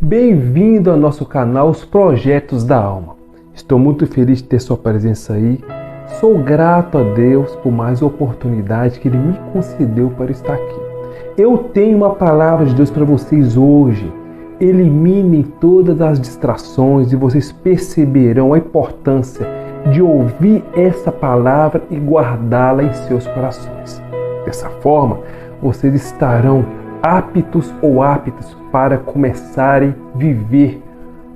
Bem-vindo ao nosso canal Os Projetos da Alma. Estou muito feliz de ter sua presença aí. Sou grato a Deus por mais oportunidade que Ele me concedeu para estar aqui. Eu tenho uma palavra de Deus para vocês hoje. Elimine todas as distrações e vocês perceberão a importância de ouvir essa palavra e guardá-la em seus corações. Dessa forma, vocês estarão aptos ou aptas para começarem a viver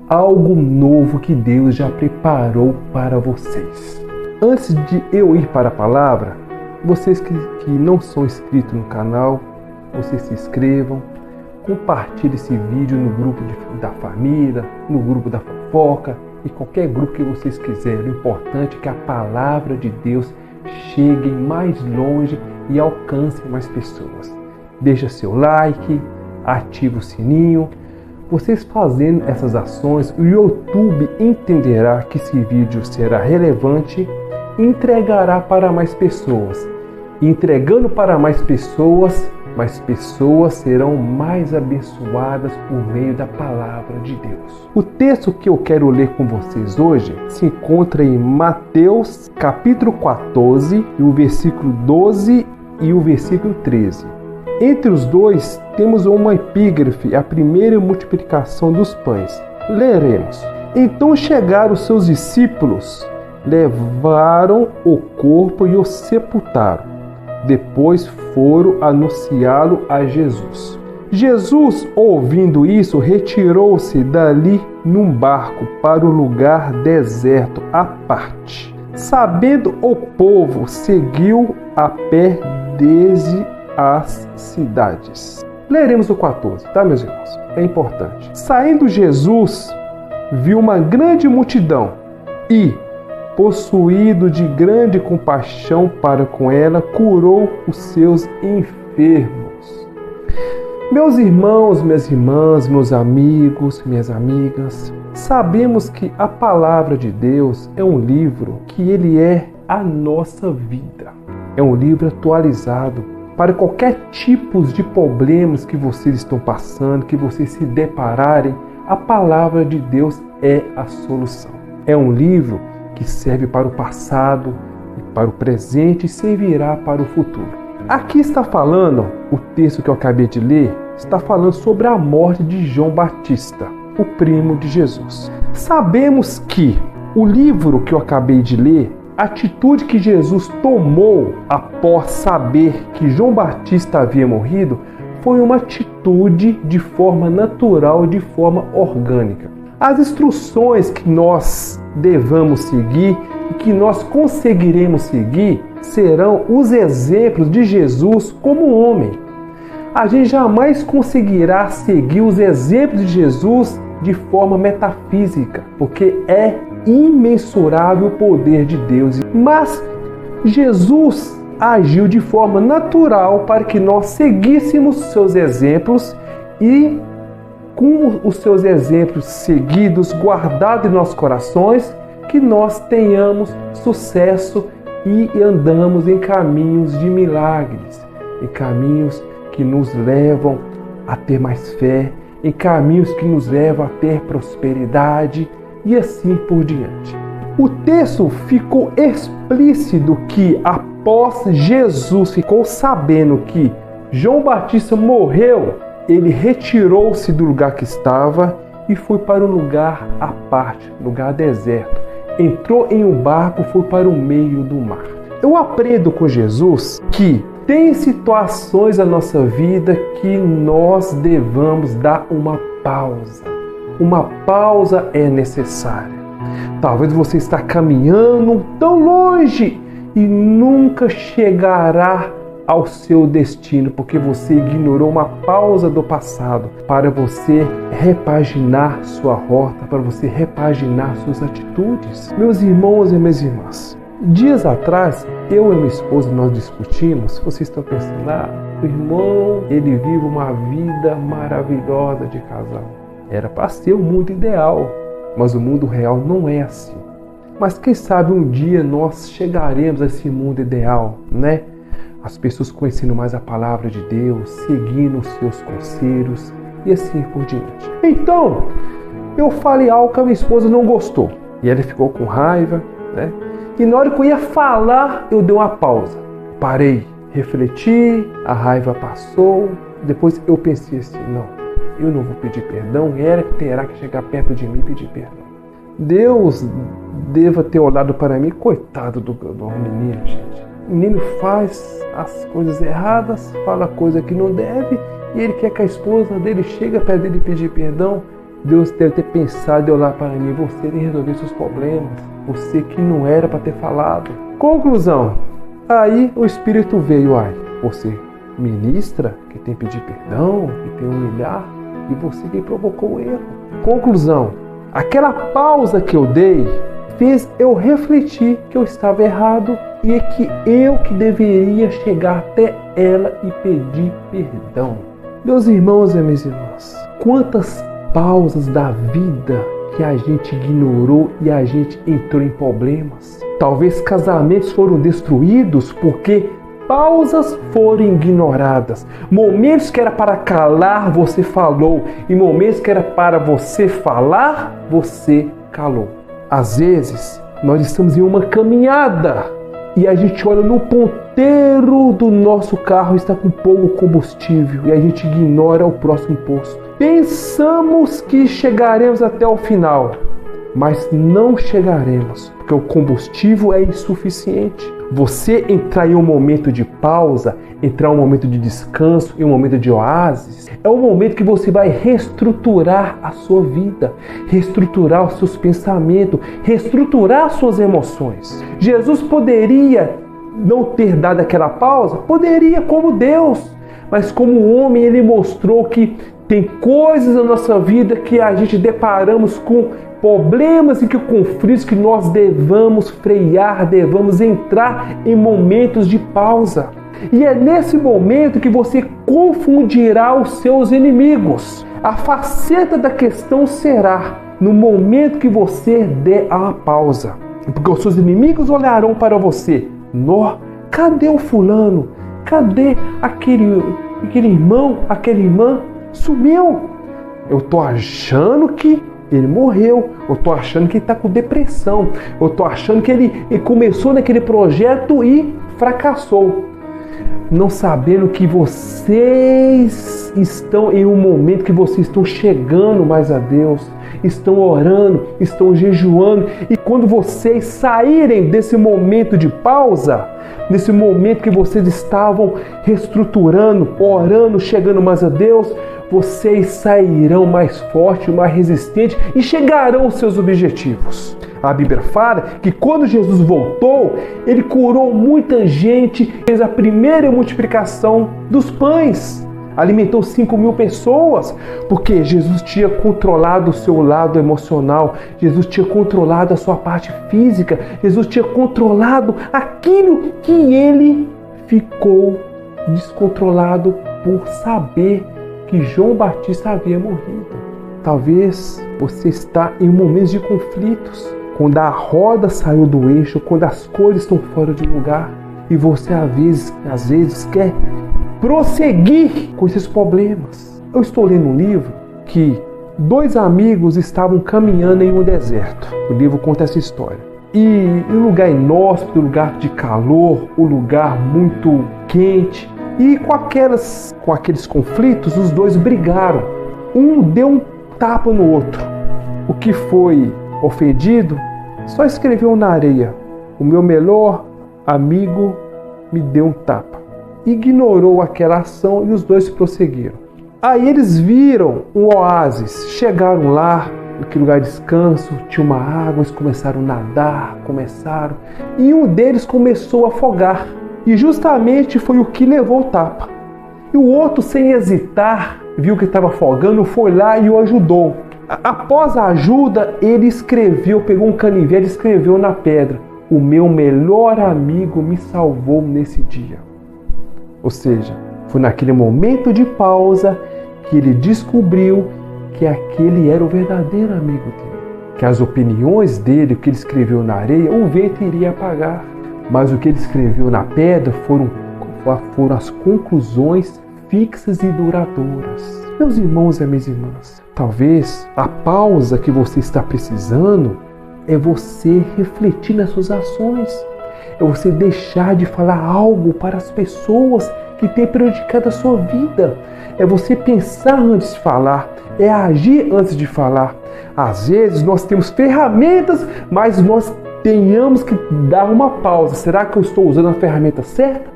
algo novo que Deus já preparou para vocês. Antes de eu ir para a palavra, vocês que não são inscritos no canal, vocês se inscrevam, compartilhe esse vídeo no grupo da família, no grupo da fofoca e qualquer grupo que vocês quiserem. O importante é que a palavra de Deus chegue mais longe e alcance mais pessoas. Deixa seu like, ativa o sininho. Vocês fazendo essas ações, o YouTube entenderá que esse vídeo será relevante e entregará para mais pessoas. E entregando para mais pessoas serão mais abençoadas por meio da palavra de Deus. O texto que eu quero ler com vocês hoje se encontra em Mateus capítulo 14, e o versículo 12 e o versículo 13. Entre os dois temos uma epígrafe, a primeira multiplicação dos pães. Leremos. Então chegaram os seus discípulos, levaram o corpo e o sepultaram. Depois foram anunciá-lo a Jesus. Jesus, ouvindo isso, retirou-se dali num barco para o lugar deserto à parte. Sabendo o povo, seguiu a pé desde as cidades. Leremos o 14, tá, meus irmãos? É importante. Saindo Jesus, viu uma grande multidão e, possuído de grande compaixão para com ela, curou os seus enfermos. Meus irmãos, minhas irmãs, meus amigos, minhas amigas, sabemos que a palavra de Deus é um livro que ele é a nossa vida. É um livro atualizado para qualquer tipo de problemas que vocês estão passando, que vocês se depararem. A palavra de Deus é a solução. É um livro que serve para o passado, para o presente e servirá para o futuro. Aqui está falando, o texto que eu acabei de ler, está falando sobre a morte de João Batista, o primo de Jesus. Sabemos que o livro que eu acabei de ler, a atitude que Jesus tomou após saber que João Batista havia morrido, foi uma atitude de forma natural, de forma orgânica. As instruções que nós devamos seguir e que nós conseguiremos seguir serão os exemplos de Jesus como homem. A gente jamais conseguirá seguir os exemplos de Jesus de forma metafísica, porque é imensurável o poder de Deus. Mas Jesus agiu de forma natural para que nós seguíssemos seus exemplos e, com os seus exemplos seguidos, guardados em nossos corações, que nós tenhamos sucesso e andamos em caminhos de milagres, em caminhos que nos levam a ter mais fé, em caminhos que nos levam a ter prosperidade e assim por diante. O texto ficou explícito que após Jesus ficou sabendo que João Batista morreu, ele retirou-se do lugar que estava e foi para um lugar à parte, lugar deserto. Entrou em um barco e foi para o meio do mar. Eu aprendo com Jesus que tem situações na nossa vida que nós devamos dar uma pausa. Uma pausa é necessária. Talvez você está caminhando tão longe e nunca chegará ao seu destino, porque você ignorou uma pausa do passado para você repaginar sua rota, para você repaginar suas atitudes. Meus irmãos e minhas irmãs, dias atrás, eu e minha esposa, nós discutimos. Vocês estão pensando, o irmão, ele vive uma vida maravilhosa de casal. Era para ser o mundo ideal, mas o mundo real não é assim. Mas quem sabe um dia nós chegaremos a esse mundo ideal, né? As pessoas conhecendo mais a palavra de Deus, seguindo os seus conselhos e assim por diante. Então, eu falei algo que a minha esposa não gostou. E ela ficou com raiva, né? E na hora que eu ia falar, eu dei uma pausa. Parei, refleti, a raiva passou. Depois eu pensei assim, não, eu não vou pedir perdão, ela terá que chegar perto de mim e pedir perdão. Deus deva ter olhado para mim, coitado do menino, gente. O menino faz as coisas erradas, fala coisa que não deve, e ele quer que a esposa dele chegue perto dele e pedir perdão. Deus deve ter pensado e olhar para mim, você tem que resolver seus problemas, você que não era para ter falado. Conclusão, aí o Espírito veio, você ministra que tem que pedir perdão, que tem que humilhar, e você que provocou o erro. Conclusão, aquela pausa que eu dei fez eu refletir que eu estava errado e que eu que deveria chegar até ela e pedir perdão. Meus irmãos e minhas irmãs, quantas pausas da vida que a gente ignorou e a gente entrou em problemas. Talvez casamentos foram destruídos porque pausas foram ignoradas. Momentos que era para calar, você falou. E momentos que era para você falar, você calou. Às vezes, nós estamos em uma caminhada e a gente olha no ponteiro do nosso carro e está com pouco combustível e a gente ignora o próximo posto. Pensamos que chegaremos até o final, mas não chegaremos, porque o combustível é insuficiente. Você entrar em um momento de pausa, entrar em um momento de descanso, em um momento de oásis, é um momento que você vai reestruturar a sua vida, reestruturar os seus pensamentos, reestruturar as suas emoções. Jesus poderia não ter dado aquela pausa? Poderia, como Deus, mas como homem ele mostrou que tem coisas na nossa vida que a gente deparamos com problemas e que conflitos que nós devamos frear, devamos entrar em momentos de pausa. E é nesse momento que você confundirá os seus inimigos. A faceta da questão será no momento que você der a pausa. Porque os seus inimigos olharão para você. Cadê o fulano? Cadê aquele irmão, aquela irmã? Sumiu. Eu tô achando que ele morreu. Eu tô achando que ele está com depressão. Eu tô achando que ele começou naquele projeto e fracassou. Não sabendo que vocês estão em um momento que vocês estão chegando mais a Deus, estão orando, estão jejuando, e quando vocês saírem desse momento de pausa, nesse momento que vocês estavam reestruturando, orando, chegando mais a Deus, vocês sairão mais fortes, mais resistentes e chegarão aos seus objetivos. A Bíblia fala que quando Jesus voltou, ele curou muita gente, fez a primeira multiplicação dos pães, alimentou 5.000 pessoas, porque Jesus tinha controlado o seu lado emocional, Jesus tinha controlado a sua parte física, Jesus tinha controlado aquilo que ele ficou descontrolado por saber que João Batista havia morrido. Talvez você está em momentos de conflitos, quando a roda saiu do eixo, quando as coisas estão fora de lugar, e você às vezes quer prosseguir com esses problemas. Eu estou lendo um livro que 2 amigos estavam caminhando em um deserto. O livro conta essa história. E um lugar inóspito, um lugar de calor, um lugar muito quente. E com aqueles conflitos, os 2 brigaram. Um deu um tapa no outro. O que foi ofendido só escreveu na areia: o meu melhor amigo me deu um tapa. Ignorou aquela ação e os 2 prosseguiram. Aí eles viram um oásis, chegaram lá, naquele lugar de descanso, tinha uma água, eles começaram a nadar, e um deles começou a afogar. E justamente foi o que levou o tapa. E o outro, sem hesitar, viu que estava afogando, foi lá e o ajudou. Após a ajuda, ele pegou um canivete e escreveu na pedra: o meu melhor amigo me salvou nesse dia. Ou seja, foi naquele momento de pausa que ele descobriu que aquele era o verdadeiro amigo dele. Que as opiniões dele, o que ele escreveu na areia, o vento iria apagar. Mas o que ele escreveu na pedra foram as conclusões fixas e duradouras. Meus irmãos e minhas irmãs, talvez a pausa que você está precisando é você refletir nas suas ações. É você deixar de falar algo para as pessoas que têm prejudicado a sua vida. É você pensar antes de falar. É agir antes de falar. Às vezes nós temos ferramentas, mas nós tenhamos que dar uma pausa. Será que eu estou usando a ferramenta certa?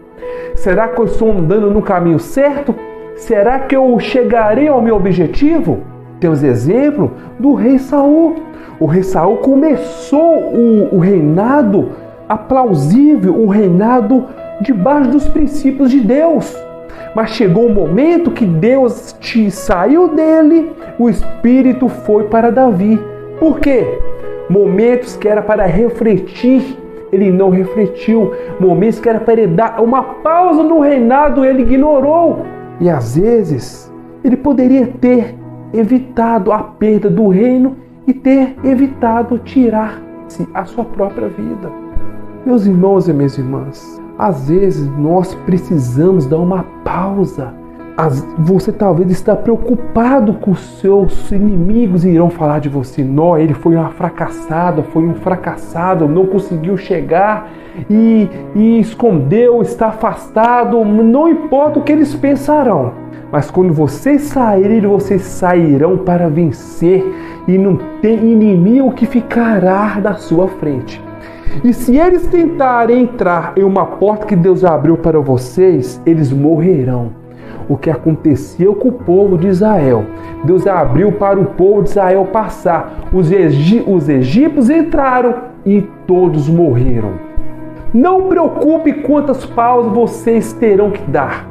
Será que eu estou andando no caminho certo? Será que eu chegarei ao meu objetivo? Temos exemplo do rei Saul. O rei Saul começou o reinado aplausível, um reinado debaixo dos princípios de Deus. Mas chegou um momento que Deus saiu dele, o Espírito foi para Davi. Por quê? Momentos que era para refletir, ele não refletiu. Momentos que era para ele dar uma pausa no reinado, ele ignorou. E às vezes, ele poderia ter evitado a perda do reino e ter evitado tirar-se a sua própria vida. Meus irmãos e minhas irmãs, às vezes nós precisamos dar uma pausa. Você talvez está preocupado com os seus inimigos e irão falar de você. Não, ele foi uma fracassada, foi um fracassado, não conseguiu chegar e escondeu, está afastado. Não importa o que eles pensarão. Mas quando vocês saírem, vocês sairão para vencer e não tem inimigo que ficará na sua frente. E se eles tentarem entrar em uma porta que Deus abriu para vocês, eles morrerão. O que aconteceu com o povo de Israel. Deus abriu para o povo de Israel passar. Os egípcios entraram e todos morreram. Não preocupe quantas pausas vocês terão que dar.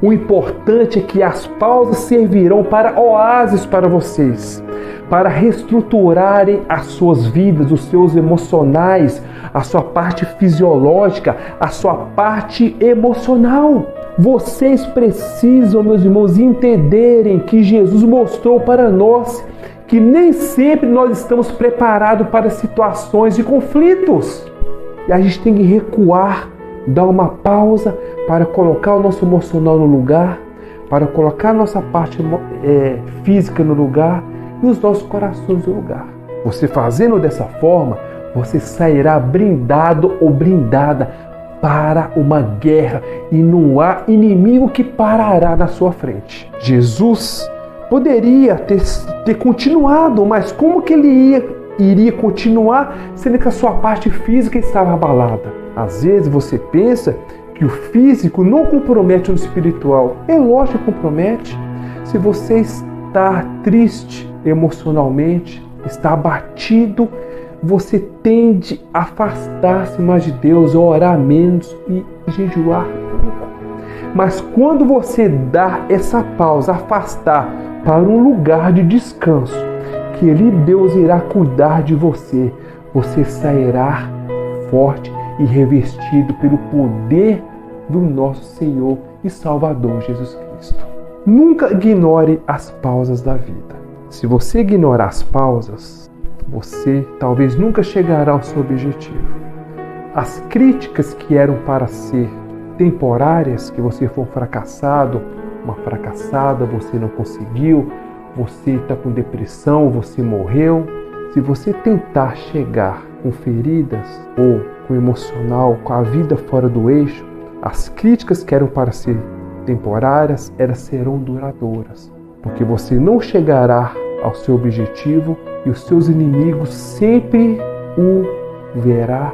O importante é que as pausas servirão para oásis para vocês, para reestruturarem as suas vidas, os seus emocionais, a sua parte fisiológica, a sua parte emocional. Vocês precisam, meus irmãos, entenderem que Jesus mostrou para nós que nem sempre nós estamos preparados para situações de conflitos. E a gente tem que recuar, dar uma pausa para colocar o nosso emocional no lugar, para colocar a nossa parte física no lugar e os nossos corações no lugar. Você fazendo dessa forma, você sairá blindado ou blindada para uma guerra e não há inimigo que parará na sua frente. Jesus poderia ter continuado, mas como que ele iria continuar sendo que a sua parte física estava abalada? Às vezes você pensa que o físico não compromete o espiritual. É lógico que compromete. Se você está triste emocionalmente, está abatido, você tende a afastar-se mais de Deus, a orar menos e jejuar pouco. Mas quando você dá essa pausa, afastar para um lugar de descanso, que ali Deus irá cuidar de você, você sairá forte e revestido pelo poder do nosso Senhor e Salvador Jesus Cristo. Nunca ignore as pausas da vida. Se você ignorar as pausas, você talvez nunca chegará ao seu objetivo. As críticas que eram para ser temporárias, que você foi um fracassado, uma fracassada, você não conseguiu, você está com depressão, você morreu. Se você tentar chegar com feridas ou com emocional, com a vida fora do eixo, as críticas que eram para ser temporárias, elas serão duradouras, porque você não chegará ao seu objetivo e os seus inimigos sempre o verá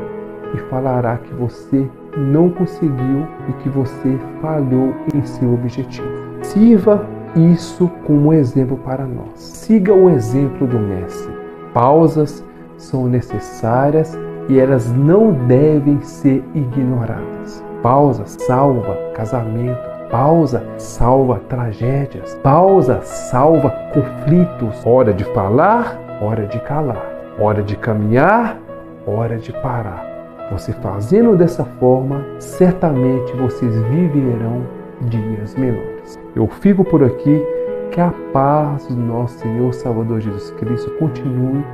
e falará que você não conseguiu e que você falhou em seu objetivo. Sirva isso como exemplo para nós. Siga o exemplo do Mestre. Pausas são necessárias e elas não devem ser ignoradas. Pausa salva casamento. Pausa salva tragédias. Pausa salva conflitos. Hora de falar, hora de calar. Hora de caminhar, hora de parar. Você fazendo dessa forma, certamente vocês viverão dias melhores. Eu fico por aqui. Que a paz do nosso Senhor Salvador Jesus Cristo continue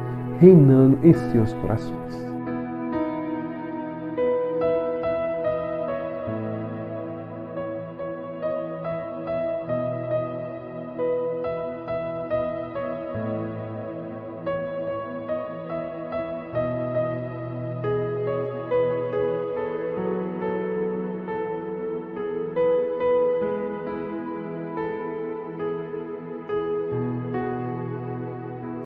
reinando em seus corações.